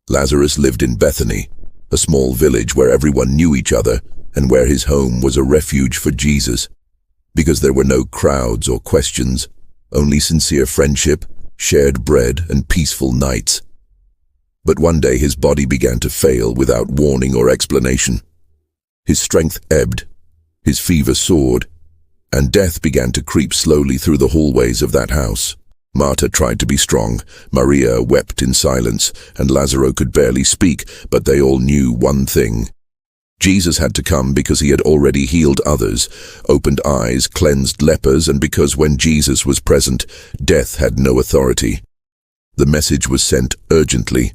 Lazarus lived in Bethany, a small village where everyone knew each other and where his home was a refuge for Jesus. Because there were no crowds or questions, only sincere friendship, shared bread, and peaceful nights. But one day his body began to fail without warning or explanation. His strength ebbed, his fever soared, and death began to creep slowly through the hallways of that house. Martha tried to be strong, Maria wept in silence, and Lazarus could barely speak, but they all knew one thing. Jesus had to come because he had already healed others, opened eyes, cleansed lepers, and because when Jesus was present, death had no authority. The message was sent urgently.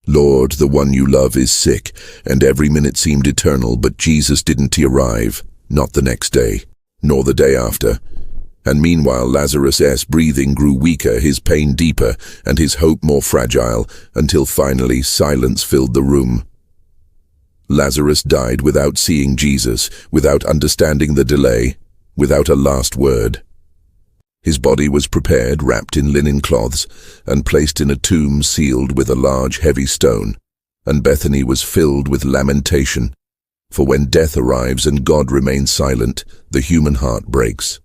Lord, the one you love is sick, and every minute seemed eternal, but Jesus didn't arrive, not the next day, nor the day after. And meanwhile Lazarus' breathing grew weaker, his pain deeper, and his hope more fragile, until finally silence filled the room. Lazarus died without seeing Jesus, without understanding the delay, without a last word. His body was prepared, wrapped in linen cloths, and placed in a tomb sealed with a large heavy stone, and Bethany was filled with lamentation, for when death arrives and God remains silent, the human heart breaks.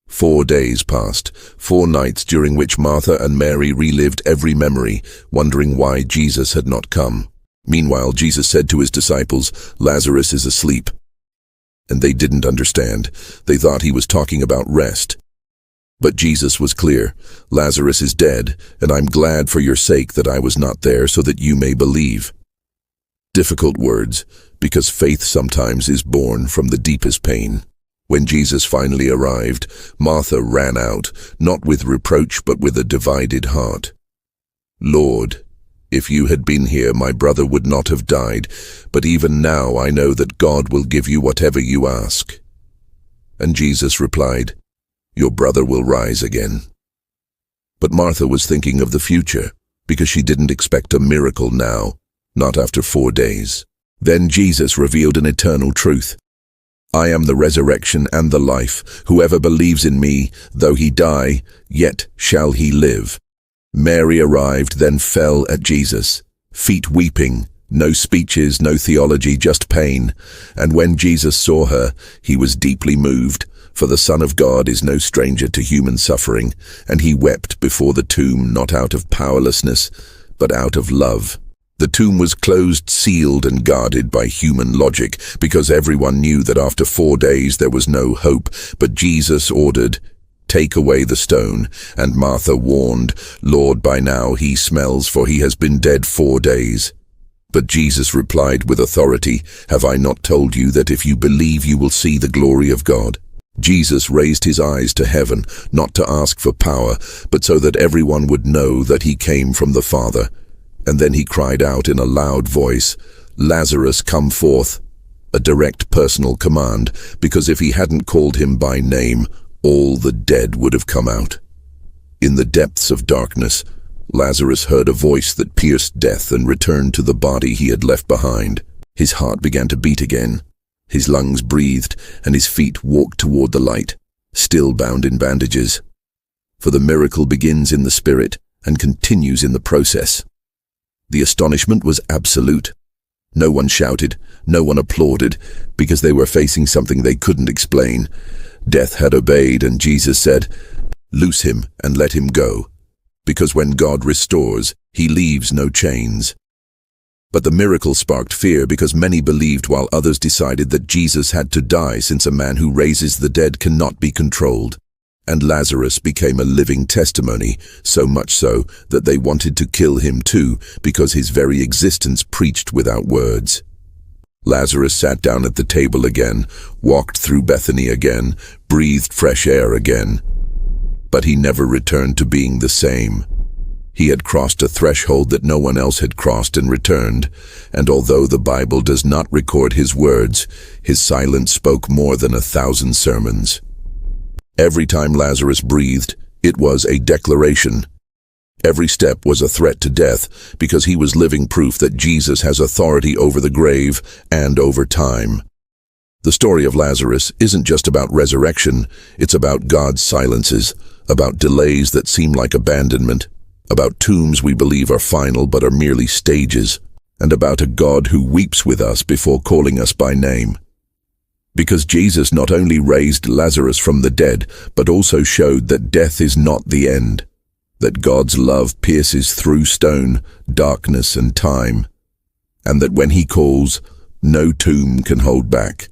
4 days passed, 4 nights during which Martha and Mary relived every memory, wondering why Jesus had not come. Meanwhile, Jesus said to his disciples, "Lazarus is asleep." And they didn't understand. They thought he was talking about rest. But Jesus was clear. "Lazarus is dead, and I'm glad for your sake that I was not there so that you may believe." Difficult words, because faith sometimes is born from the deepest pain. When Jesus finally arrived, Martha ran out, not with reproach but with a divided heart. "Lord, if you had been here, my brother would not have died, but even now I know that God will give you whatever you ask." And Jesus replied, "Your brother will rise again." But Martha was thinking of the future, because she didn't expect a miracle now, not after 4 days. Then Jesus revealed an eternal truth. "I am the resurrection and the life. Whoever believes in me, though he die, yet shall he live." Mary arrived, then fell at Jesus, feet weeping, no speeches, no theology, just pain. And when Jesus saw her, he was deeply moved, for the Son of God is no stranger to human suffering, and he wept before the tomb, not out of powerlessness, but out of love. The tomb was closed, sealed, and guarded by human logic, because everyone knew that after 4 days there was no hope. But Jesus ordered, "Take away the stone," and Martha warned, "Lord, by now he smells, for he has been dead 4 days." But Jesus replied with authority, "Have I not told you that if you believe you will see the glory of God?" Jesus raised his eyes to heaven, not to ask for power, but so that everyone would know that he came from the Father. And then he cried out in a loud voice, "Lazarus, come forth," a direct personal command, because if he hadn't called him by name, all the dead would have come out. In the depths of darkness, Lazarus heard a voice that pierced death and returned to the body he had left behind. His heart began to beat again. His lungs breathed, and his feet walked toward the light, still bound in bandages. For the miracle begins in the spirit and continues in the process. The astonishment was absolute. No one shouted, no one applauded, because they were facing something they couldn't explain. Death had obeyed, and Jesus said, "Loose him and let him go," because when God restores, he leaves no chains. But the miracle sparked fear because many believed while others decided that Jesus had to die, since a man who raises the dead cannot be controlled. And Lazarus became a living testimony, so much so that they wanted to kill him too, because his very existence preached without words. Lazarus sat down at the table again, walked through Bethany again, breathed fresh air again. But he never returned to being the same. He had crossed a threshold that no one else had crossed and returned, and although the Bible does not record his words, his silence spoke more than 1,000 sermons. Every time Lazarus breathed, it was a declaration. Every step was a threat to death, because he was living proof that Jesus has authority over the grave and over time. The story of Lazarus isn't just about resurrection, it's about God's silences, about delays that seem like abandonment, about tombs we believe are final but are merely stages, and about a God who weeps with us before calling us by name. Because Jesus not only raised Lazarus from the dead, but also showed that death is not the end, that God's love pierces through stone, darkness, and time, and that when he calls, no tomb can hold back.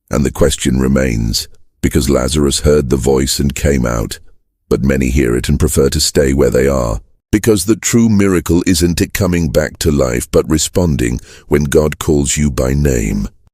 And the question remains, because Lazarus heard the voice and came out, but many hear it and prefer to stay where they are. Because the true miracle isn't it coming back to life, but responding when God calls you by name.